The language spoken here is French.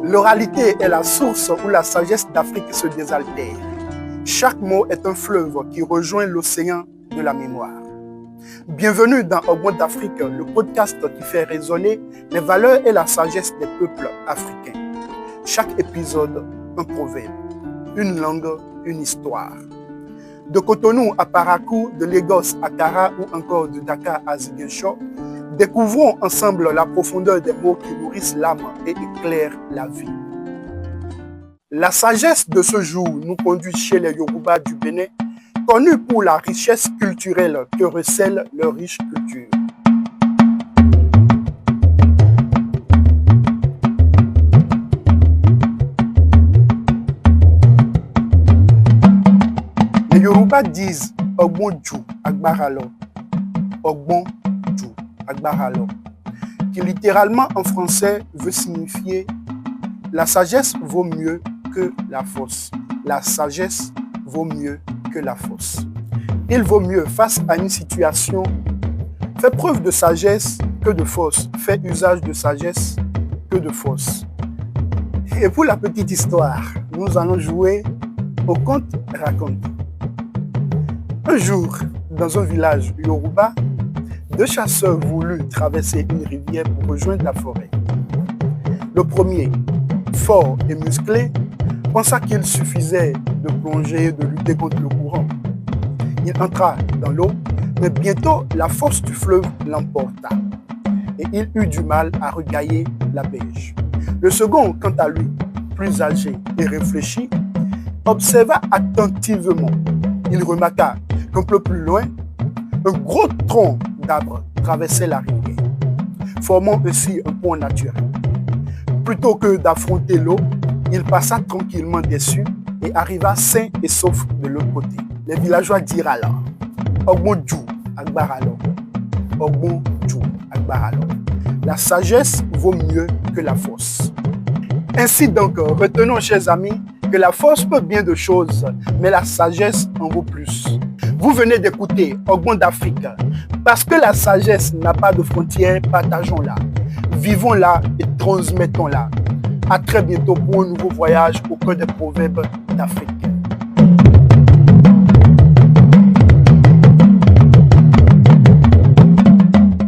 L'oralité est la source où la sagesse d'Afrique se désaltère. Chaque mot est un fleuve qui rejoint l'océan de la mémoire. Bienvenue dans Ogbo d'Afrique, le podcast qui fait résonner les valeurs et la sagesse des peuples africains. Chaque épisode, un proverbe, une langue, une histoire. De Cotonou à Parakou, de Lagos à Kara ou encore de Dakar à Ziguinchor, découvrons ensemble la profondeur des mots qui nourrissent l'âme et éclairent la vie. La sagesse de ce jour nous conduit chez les Yoruba du Bénin, connus pour la richesse culturelle que recèle leur riche culture. Les Yoruba disent « Ogbon Djou Agbaralo »,« Ogbon Djou Agbaralo », qui littéralement en français veut signifier « La sagesse vaut mieux que la force ». La sagesse vaut mieux que la force. Il vaut mieux, face à une situation, faire preuve de sagesse que de force, faire usage de sagesse que de force. Et pour la petite histoire, nous allons jouer au conte-raconte. Un jour, dans un village Yoruba, deux chasseurs voulurent traverser une rivière pour rejoindre la forêt. Le premier, fort et musclé, pensa qu'il suffisait de plonger et de lutter contre le courant. Il entra dans l'eau, mais bientôt la force du fleuve l'emporta et il eut du mal à regagner la berge. Le second, quant à lui, plus âgé et réfléchi, observa attentivement. Il remarqua qu'un peu plus loin, un gros tronc d'arbre traversait la rivière, formant ainsi un pont naturel. Plutôt que d'affronter l'eau, il passa tranquillement dessus et arriva sain et sauf de l'autre côté. Les villageois dirent alors « Ogbon Djou Agbaralo »,« Ogbon Djou Agbaralo ». La sagesse vaut mieux que la force. Ainsi donc, retenons, chers amis, que la force peut bien de choses, mais la sagesse en vaut plus. Vous venez d'écouter Ogbo d'Afrique. Parce que la sagesse n'a pas de frontières, partageons-la. Vivons-la et transmettons-la. À très bientôt pour un nouveau voyage au cœur des proverbes d'Afrique.